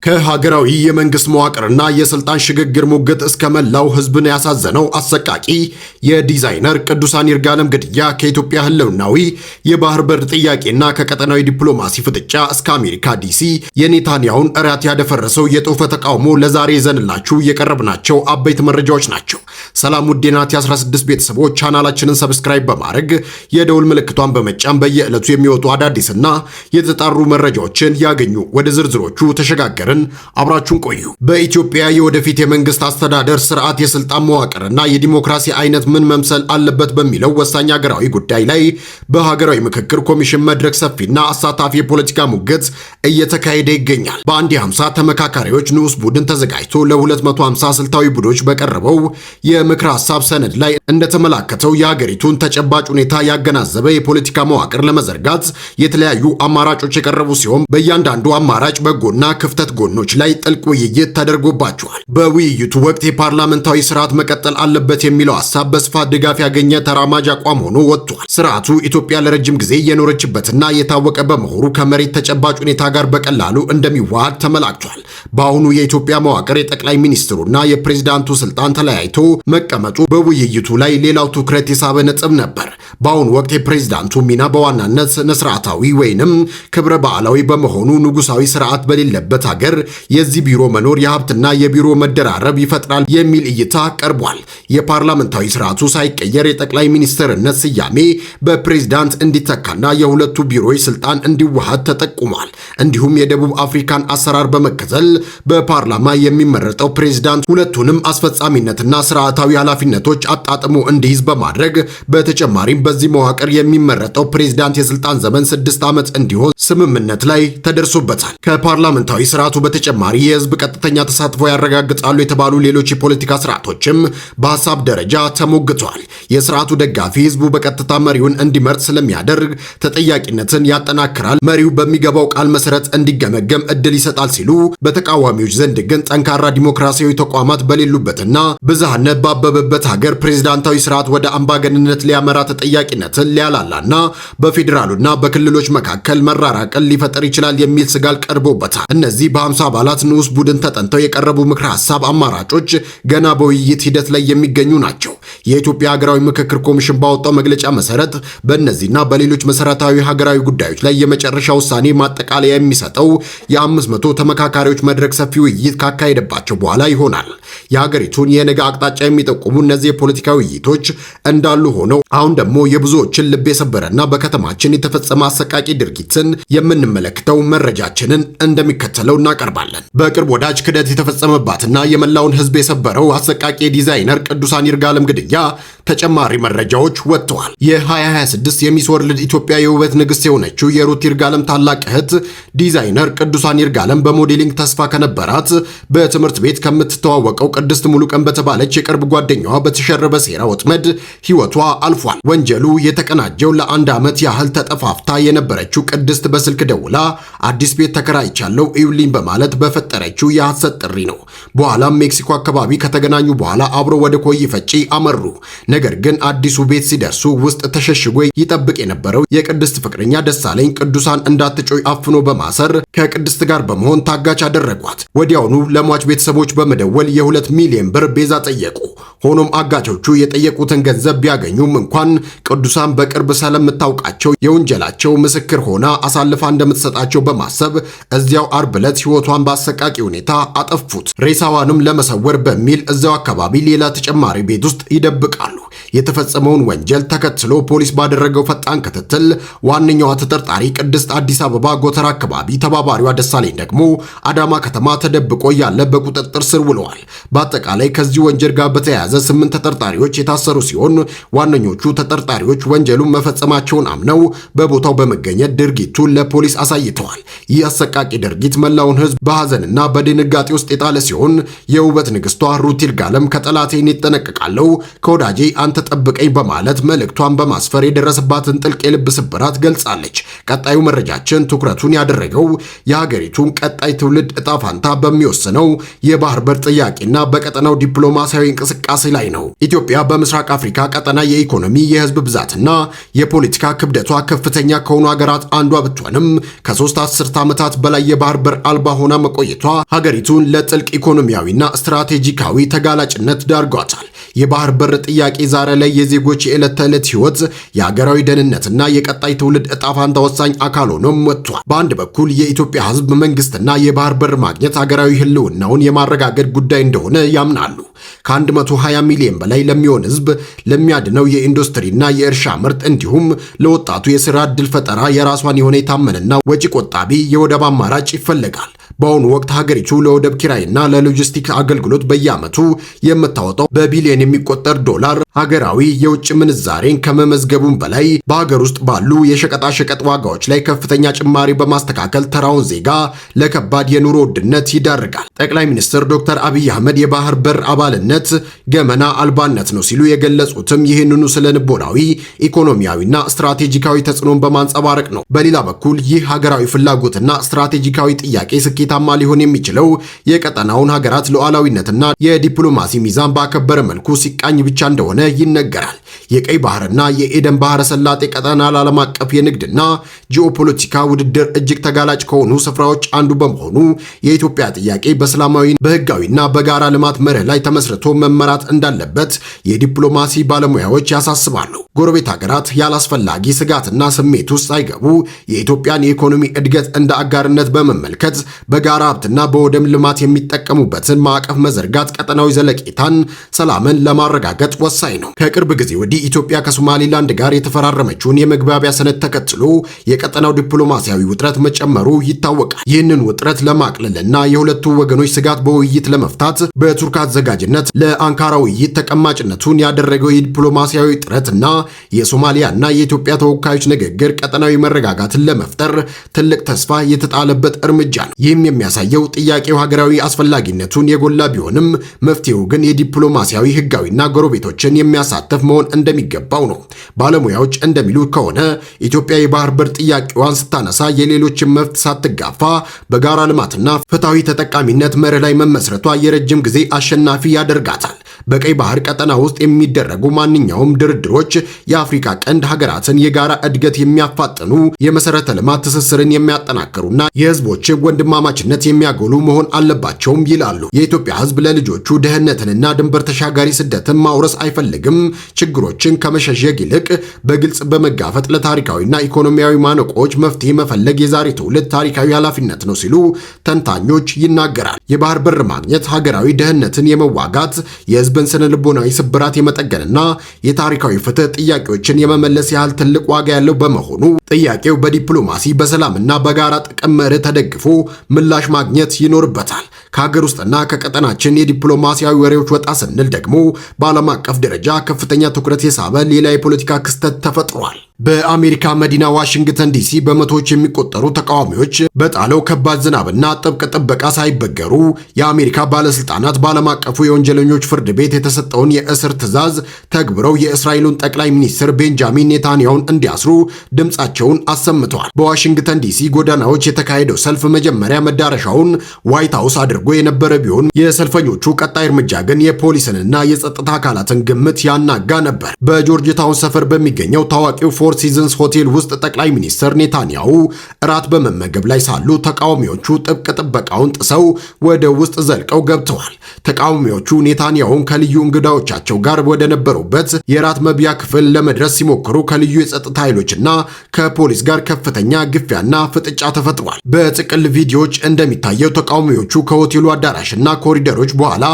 ከሀገራዊ የመንግስት መዋቅርና የስልጣን ሽግግር ሙግት እስከ መላው ህዝብን ያሳዘነው አሰቃቂ የዲዛይነር ቅዱሳን ይርጋለም ግድያ ከኢትዮጵያ ህልውናዊ የባህር በር ጥያቄና ከቀጠናዊ ዲፕሎማሲ ፍጥጫ እስከ አሜሪካ ዲሲ የኔታንያሁን እራት ያደፈረሰው የጦፈ ተቃውሞ ለዛሬ ይዘንላችሁ የቀረብናቸው አበይት መረጃዎች ናቸው። ሰላም ውድ የናቲ 16 ቤተሰቦች ቻናላችንን ሰብስክራይብ በማድረግ የደውል ምልክቷን በመጫን በየዕለቱ የሚወጡ አዳዲስና የተጣሩ መረጃዎችን ያገኙ። ወደ ዝርዝሮቹ ተሸጋገረ። አብራችሁን ቆዩ። በኢትዮጵያ የወደፊት የመንግስት አስተዳደር ስርዓት የስልጣን መዋቅርና የዲሞክራሲ አይነት ምን መምሰል አለበት በሚለው ወሳኝ ሀገራዊ ጉዳይ ላይ በሀገራዊ ምክክር ኮሚሽን መድረክ ሰፊና አሳታፊ የፖለቲካ ሙግት እየተካሄደ ይገኛል። በአንድ የ50 ተመካካሪዎች ንዑስ ቡድን ተዘጋጅቶ ለ250 ስልታዊ ቡድኖች በቀረበው የምክር ሐሳብ ሰነድ ላይ እንደተመላከተው የሀገሪቱን ተጨባጭ ሁኔታ ያገናዘበ የፖለቲካ መዋቅር ለመዘርጋት የተለያዩ አማራጮች የቀረቡ ሲሆን በእያንዳንዱ አማራጭ በጎና ክፍተት ጎኖች ላይ ጥልቅ ውይይት ተደርጎባቸዋል። በውይይቱ ወቅት የፓርላመንታዊ ስርዓት መቀጠል አለበት የሚለው ሐሳብ በስፋት ድጋፍ ያገኘ ተራማጅ አቋም ሆኖ ወጥቷል። ስርዓቱ ኢትዮጵያ ለረጅም ጊዜ የኖረችበትና የታወቀ በመሆኑ ከመሬት ተጨባጭ ሁኔታ ጋር በቀላሉ እንደሚዋሃድ ተመላክቷል። በአሁኑ የኢትዮጵያ መዋቅር የጠቅላይ ሚኒስትሩና የፕሬዝዳንቱ ስልጣን ተለያይቶ መቀመጡ በውይይቱ ላይ ሌላው ትኩረት የሳበ ነጥብ ነበር። በአሁኑ ወቅት የፕሬዝዳንቱ ሚና በዋናነት ስነ ስርዓታዊ ወይንም ክብረ በዓላዊ በመሆኑ ንጉሳዊ ስርዓት በሌለበት ሀገር የዚህ ቢሮ መኖር የሀብትና የቢሮ መደራረብ ይፈጥራል የሚል እይታ ቀርቧል። የፓርላመንታዊ ስርዓቱ ሳይቀየር የጠቅላይ ሚኒስትርነት ስያሜ በፕሬዝዳንት እንዲተካና የሁለቱ ቢሮዎች ስልጣን እንዲዋሃድ ተጠቁሟል። እንዲሁም የደቡብ አፍሪካን አሰራር በመከተል በፓርላማ የሚመረጠው ፕሬዝዳንት ሁለቱንም አስፈጻሚነትና ስርዓታዊ ኃላፊነቶች አጣጥሞ እንዲይዝ በማድረግ በተጨማሪም በዚህ መዋቅር የሚመረጠው ፕሬዝዳንት የስልጣን ዘመን 6 ዓመት እንዲሆን ስምምነት ላይ ተደርሶበታል። ከፓርላመንታዊ ስርዓቱ በተጨማሪ የህዝብ ቀጥተኛ ተሳትፎ ያረጋግጣሉ የተባሉ ሌሎች የፖለቲካ ስርዓቶችም በሐሳብ ደረጃ ተሞግተዋል። የስርዓቱ ደጋፊ ህዝቡ በቀጥታ መሪውን እንዲመርጥ ስለሚያደርግ ተጠያቂነትን ያጠናክራል፣ መሪው በሚገባው ቃል መሰረት እንዲገመገም እድል ይሰጣል ሲሉ፣ በተቃዋሚዎች ዘንድ ግን ጠንካራ ዲሞክራሲያዊ ተቋማት በሌሉበትና ብዝሃነት ባበበበት ሀገር ፕሬዝዳንታዊ ስርዓት ወደ አምባገንነት ሊያመራ ተጠያቂነትን ሊያላላና በፌዴራሉና በክልሎች መካከል መራራቅን ሊፈጠር ይችላል የሚል ስጋት ቀርቦበታል። እነዚህ በ50 አባላት ንዑስ ቡድን ተጠንተው የቀረቡ ምክረ ሐሳብ አማራጮች ገና በውይይት ሂደት ላይ የሚገኙ ናቸው። የኢትዮጵያ ሀገራዊ ምክክር ኮሚሽን ባወጣው መግለጫ መሰረት በእነዚህና በሌሎች መሰረታዊ ሀገራዊ ጉዳዮች ላይ የመጨረሻ ውሳኔ ማጠቃለያ የሚሰጠው የ500 ተመካካሪዎች መድረክ ሰፊ ውይይት ካካሄደባቸው በኋላ ይሆናል። የሀገሪቱን የነገ አቅጣጫ የሚጠቁሙ እነዚህ የፖለቲካ ውይይቶች እንዳሉ ሆነው አሁን ደግሞ የብዙዎችን ልብ የሰበረና በከተማችን የተፈጸመ አሰቃቂ ድርጊትን የምንመለከተው መረጃችንን እንደሚከተለው እናቀርባለን። በቅርብ ወዳጅ ክደት የተፈጸመባትና የመላውን ህዝብ የሰበረው አሰቃቂ የዲዛይነር ቅዱሳን ይርጋለም ግድያ ተጨማሪ መረጃዎች ወጥተዋል። የ2026 የሚስ ወርልድ ኢትዮጵያ የውበት ንግስት የሆነችው የሩት ይርጋለም ታላቅ እህት ዲዛይነር ቅዱሳን ይርጋለም በሞዴሊንግ ተስፋ ከነበራት በትምህርት ቤት ከምትተዋወቀው ቅድስት ሙሉቀን በተባለች የቅርብ ጓደኛዋ በተሸረበ ሴራ ወጥመድ ህይወቷ አልፏል። ወንጀሉ የተቀናጀው ለ1 ዓመት ያህል ተጠፋፍታ የነበረችው ቅድስት በስልክ ደውላ አዲስ ቤት ተከራይቻለሁ እዩልኝ በማለት በፈጠረችው የሐሰት ጥሪ ነው። በኋላም ሜክሲኮ አካባቢ ከተገናኙ በኋላ አብሮ ወደ ኮይ ፈጪ አመሩ። ነገር ግን አዲሱ ቤት ሲደርሱ ውስጥ ተሸሽጎ ይጠብቅ የነበረው የቅድስት ፍቅረኛ ደሳለኝ ቅዱሳን እንዳትጮይ አፍኖ በማሰር ከቅድስት ጋር በመሆን ታጋች አደረጓት። ወዲያውኑ ለሟች ቤተሰቦች በመደወል የ2 ሚሊዮን ብር ቤዛ ጠየቁ። ሆኖም አጋቾቹ የጠየቁትን ገንዘብ ቢያገኙም እንኳን ቅዱሳን በቅርብ ስለምታውቃቸው የወንጀላቸው ምስክር ሆና አሳልፋ እንደምትሰጣቸው በማሰብ እዚያው አርብ ዕለት ህይወቷን በአሰቃቂ ሁኔታ አጠፉት። ሬሳዋንም ለመሰወር በሚል እዚያው አካባቢ ሌላ ተጨማሪ ቤት ውስጥ ይደብቃሉ። የተፈጸመውን ወንጀል ተከትሎ ፖሊስ ባደረገው ፈጣን ክትትል ዋነኛዋ ተጠርጣሪ ቅድስት አዲስ አበባ ጎተራ አካባቢ፣ ተባባሪዋ ደሳለኝ ደግሞ አዳማ ከተማ ተደብቆ ያለ በቁጥጥር ስር ውለዋል። በአጠቃላይ ከዚህ ወንጀል ጋር በተያያዘ 8 ተጠርጣሪዎች የታሰሩ ሲሆን ዋነኞቹ ተጠርጣሪዎች ወንጀሉን መፈጸማቸውን አምነው በቦታው በመገኘት ድርጊቱን ለፖሊስ አሳይተዋል። ይህ አሰቃቂ ድርጊት መላውን ህዝብ በሐዘንና በድንጋጤ ውስጥ የጣለ ሲሆን የውበት ንግስቷ ሩት ይርጋለም ከጠላቴ እጠነቀቃለሁ ከወዳጄ አንተ ጠብቀኝ በማለት መልእክቷን በማስፈር የደረሰባትን ጥልቅ የልብ ስብራት ገልጻለች። ቀጣዩ መረጃችን ትኩረቱን ያደረገው የሀገሪቱን ቀጣይ ትውልድ እጣ ፋንታ በሚወስነው የባህር በር ጥያቄና በቀጠናው ዲፕሎማሲያዊ እንቅስቃሴ ላይ ነው። ኢትዮጵያ በምስራቅ አፍሪካ ቀጠና የኢኮኖሚ የህዝብ ብዛትና የፖለቲካ ክብደቷ ከፍተኛ ከሆኑ ሀገራት አንዷ ብትሆንም ከ3 አስርት ዓመታት በላይ የባህር በር አልባ ሆና መቆየቷ ሀገሪቱን ለጥልቅ ኢኮኖሚያዊና ስትራቴጂካዊ ተጋላጭነት ዳርጓታል። የባህር በር ጥያቄ ዛሬ ላይ የዜጎች የዕለት ተዕለት ህይወት፣ የሀገራዊ ደህንነትና የቀጣይ ትውልድ እጣ ፋንታ ወሳኝ አካል ሆኖም ወጥቷል። በአንድ በኩል የኢትዮጵያ ህዝብ መንግስትና የባህር በር ማግኘት ሀገራዊ ህልውናውን የማረጋገጥ ጉዳይ እንደሆነ ያምናሉ። ከ120 ሚሊዮን በላይ ለሚሆን ህዝብ ለሚያድነው የኢንዱስትሪና የእርሻ ምርት እንዲሁም ለወጣቱ የሥራ ዕድል ፈጠራ የራሷን የሆነ የታመነና ወጪ ቆጣቢ የወደብ አማራጭ ይፈልጋል። በአሁኑ ወቅት ሀገሪቱ ለወደብ ኪራይና ለሎጂስቲክ አገልግሎት በየዓመቱ የምታወጣው በቢሊዮን የሚቆጠር ዶላር ሀገራዊ የውጭ ምንዛሬን ከመመዝገቡም በላይ በሀገር ውስጥ ባሉ የሸቀጣሸቀጥ ዋጋዎች ላይ ከፍተኛ ጭማሪ በማስተካከል ተራውን ዜጋ ለከባድ የኑሮ ውድነት ይዳርጋል። ጠቅላይ ሚኒስትር ዶክተር አብይ አህመድ የባህር በር አባልነት ገመና አልባነት ነው ሲሉ የገለጹትም ይህንኑ ስነ ልቦናዊ፣ ኢኮኖሚያዊና ስትራቴጂካዊ ተጽዕኖን በማንጸባረቅ ነው። በሌላ በኩል ይህ ሀገራዊ ፍላጎትና ስትራቴጂካዊ ጥያቄ ስኬታማ ሊሆን የሚችለው የቀጠናውን ሀገራት ሉዓላዊነትና የዲፕሎማሲ ሚዛን ባከበረ መልኩ ሲቃኝ ብቻ እንደሆነ ይነገራል። የቀይ ባህርና የኤደን ባህረ ሰላጤ ቀጠና ለዓለም አቀፍ የንግድና ጂኦፖለቲካ ውድድር እጅግ ተጋላጭ ከሆኑ ስፍራዎች አንዱ በመሆኑ የኢትዮጵያ ጥያቄ በሰላማዊ በህጋዊና በጋራ ልማት መርህ ላይ ተመስርቶ መመራት እንዳለበት የዲፕሎማሲ ባለሙያዎች ያሳስባሉ። ጎረቤት ሀገራት ያላስፈላጊ ስጋትና ስሜት ውስጥ ሳይገቡ የኢትዮጵያን የኢኮኖሚ እድገት እንደ አጋርነት በመመልከት በጋራ ሀብትና በወደብ ልማት የሚጠቀሙበትን ማዕቀፍ መዘርጋት ቀጠናዊ ዘለቄታን፣ ሰላምን ለማረጋገጥ ወሳኝ ነው። ከቅርብ ጊዜ ወዲህ ኢትዮጵያ ከሶማሊላንድ ጋር የተፈራረመችውን የመግባቢያ ሰነድ ተከትሎ የቀጠናው ዲፕሎማሲያዊ ውጥረት መጨመሩ ይታወቃል። ይህንን ውጥረት ለማቅለልና የሁለቱ ወገኖች ስጋት በውይይት ለመፍታት በቱርክ አዘጋጅነት ለአንካራ ውይይት ተቀማጭነቱን ያደረገው የዲፕሎማሲያዊ ጥረትና የሶማሊያና የኢትዮጵያ ተወካዮች ንግግር ቀጠናዊ መረጋጋትን ለመፍጠር ትልቅ ተስፋ የተጣለበት እርምጃ ነው። ይህም የሚያሳየው ጥያቄው ሀገራዊ አስፈላጊነቱን የጎላ ቢሆንም መፍትሄው ግን የዲፕሎማሲያዊ ህጋዊና ጎረቤቶችን የሚያሳተፍ መሆን እንደሚገባው ነው። ባለሙያዎች እንደሚሉት ከሆነ ኢትዮጵያ የባህር በር ጥያቄዋን ስታነሳ የሌሎችን መብት ሳትጋፋ በጋራ ልማትና ፍትሐዊ ተጠቃሚነት መርህ ላይ መመስረቷ የረጅም ጊዜ አሸናፊ ያደርጋታል። በቀይ ባህር ቀጠና ውስጥ የሚደረጉ ማንኛውም ድርድሮች የአፍሪካ ቀንድ ሀገራትን የጋራ እድገት የሚያፋጥኑ፣ የመሰረተ ልማት ትስስርን የሚያጠናክሩና የህዝቦችን ወንድማማችነት የሚያጎሉ መሆን አለባቸውም ይላሉ። የኢትዮጵያ ህዝብ ለልጆቹ ደህንነትንና ድንበር ተሻጋሪ ስደትን ማውረስ አይፈልግም። ችግሮችን ከመሸሸግ ይልቅ በግልጽ በመጋፈጥ ለታሪካዊና ኢኮኖሚያዊ ማነቆዎች መፍትሄ መፈለግ የዛሬ ትውልድ ታሪካዊ ኃላፊነት ነው ሲሉ ተንታኞች ይናገራል። የባህር በር ማግኘት ሀገራዊ ደህንነትን የመዋጋት የህዝብን ስነ ልቦናዊ ስብራት የመጠገንና የታሪካዊ ፍትህ ጥያቄዎችን የመመለስ ያህል ትልቅ ዋጋ ያለው በመሆኑ ጥያቄው በዲፕሎማሲ በሰላምና በጋራ ጥቅም መርህ ተደግፎ ምላሽ ማግኘት ይኖርበታል። ከሀገር ውስጥና ከቀጠናችን የዲፕሎማሲያዊ ወሬዎች ወጣ ስንል ደግሞ በዓለም አቀፍ ደረጃ ከፍተኛ ትኩረት የሳበ ሌላ የፖለቲካ ክስተት ተፈጥሯል። በአሜሪካ መዲና ዋሽንግተን ዲሲ በመቶዎች የሚቆጠሩ ተቃዋሚዎች በጣለው ከባድ ዝናብና ጥብቅ ጥበቃ ሳይበገሩ የአሜሪካ ባለስልጣናት በዓለም አቀፉ የወንጀለኞች ፍርድ ቤት የተሰጠውን የእስር ትዕዛዝ ተግብረው የእስራኤሉን ጠቅላይ ሚኒስትር ቤንጃሚን ኔታንያሁን እንዲያስሩ ድምፃቸውን አሰምተዋል። በዋሽንግተን ዲሲ ጎዳናዎች የተካሄደው ሰልፍ መጀመሪያ መዳረሻውን ዋይት ሃውስ አድርጎ የነበረ ቢሆን የሰልፈኞቹ ቀጣይ እርምጃ ግን የፖሊስንና የጸጥታ አካላትን ግምት ያናጋ ነበር። በጆርጅ ታውን ሰፈር በሚገኘው ታዋቂው ፎር ሲዝንስ ሆቴል ውስጥ ጠቅላይ ሚኒስትር ኔታንያሁ እራት በመመገብ ላይ ሳሉ ተቃዋሚዎቹ ጥብቅ ጥበቃውን ጥሰው ወደ ውስጥ ዘልቀው ገብተዋል። ተቃዋሚዎቹ ኔታንያሁን ከልዩ እንግዳዎቻቸው ጋር ወደ ነበሩበት የራት መብያ ክፍል ለመድረስ ሲሞክሩ ከልዩ የጸጥታ ኃይሎችና ከፖሊስ ጋር ከፍተኛ ግፊያና ፍጥጫ ተፈጥሯል። በጥቅል ቪዲዮዎች እንደሚታየው ተቃዋሚዎቹ ከሆቴሉ አዳራሽና ኮሪደሮች በኋላ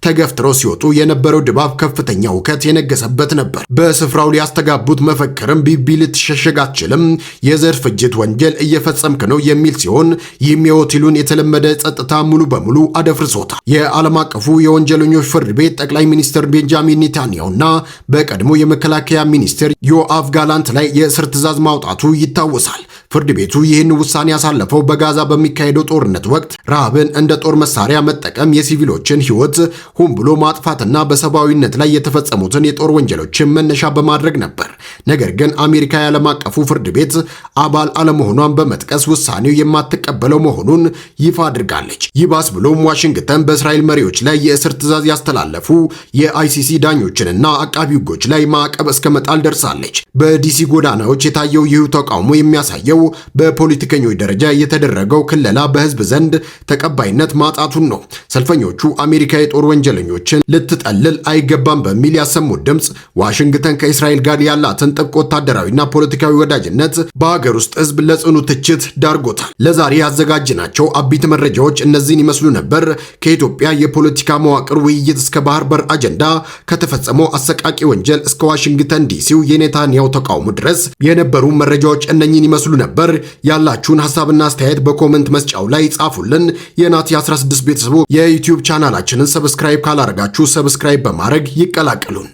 ተገፍትረው ሲወጡ የነበረው ድባብ ከፍተኛ ሁከት የነገሰበት ነበር። በስፍራው ሊያስተጋቡት መፈክርም ቢቢ ልትሸሸግ አትችልም፣ የዘር ፍጅት ወንጀል እየፈጸምክ ነው የሚል ሲሆን ይህም የሆቴሉን የተለመደ ጸጥታ ሙሉ በሙሉ አደፍርሶታል። የዓለም አቀፉ የወንጀለኞች ፍርድ ቤት ጠቅላይ ሚኒስትር ቤንጃሚን ኔታንያሁና በቀድሞ የመከላከያ ሚኒስትር ዮአፍ ጋላንት ላይ የእስር ትዕዛዝ ማውጣቱ ይታወሳል። ፍርድ ቤቱ ይህን ውሳኔ ያሳለፈው በጋዛ በሚካሄደው ጦርነት ወቅት ረሃብን እንደ ጦር መሳሪያ መጠቀም የሲቪሎችን ሕይወት ሆን ብሎ ማጥፋትና በሰብአዊነት ላይ የተፈጸሙትን የጦር ወንጀሎችን መነሻ በማድረግ ነበር። ነገር ግን አሜሪካ የዓለም አቀፉ ፍርድ ቤት አባል አለመሆኗን በመጥቀስ ውሳኔው የማትቀበለው መሆኑን ይፋ አድርጋለች። ይባስ ብሎም ዋሽንግተን በእስራኤል መሪዎች ላይ የእስር ትዕዛዝ ያስተላለፉ የአይሲሲ ዳኞችንና አቃቢ ሕጎች ላይ ማዕቀብ እስከ መጣል ደርሳለች። በዲሲ ጎዳናዎች የታየው ይህ ተቃውሞ የሚያሳየው በፖለቲከኞች ደረጃ የተደረገው ክለላ በሕዝብ ዘንድ ተቀባይነት ማጣቱን ነው። ሰልፈኞቹ አሜሪካ የጦር ወንጀለኞችን ልትጠልል አይገባም በሚል ያሰሙት ድምፅ ዋሽንግተን ከእስራኤል ጋር ያላትን ጥብቅ ወታደራዊና ፖለቲካዊ ወዳጅነት በሀገር ውስጥ ሕዝብ ለጽኑ ትችት ዳርጎታል። ለዛሬ ያዘጋጅናቸው አቢት መረጃዎች እነዚህን ይመስሉ ነበር። ከኢትዮጵያ የፖለቲካ መዋቅር ውይይት እስከ ባህር በር አጀንዳ፣ ከተፈጸመው አሰቃቂ ወንጀል እስከ ዋሽንግተን ዲሲው የኔታንያሁ ተቃውሞ ድረስ የነበሩ መረጃዎች እነኚህን ይመስሉ ነበር። ያላችሁን ሐሳብና አስተያየት በኮመንት መስጫው ላይ ጻፉልን። የናቲ 16 ቤተሰቦች የዩቲዩብ ቻናላችንን ሰብስክራይብ ካላረጋችሁ ሰብስክራይብ በማድረግ ይቀላቀሉን።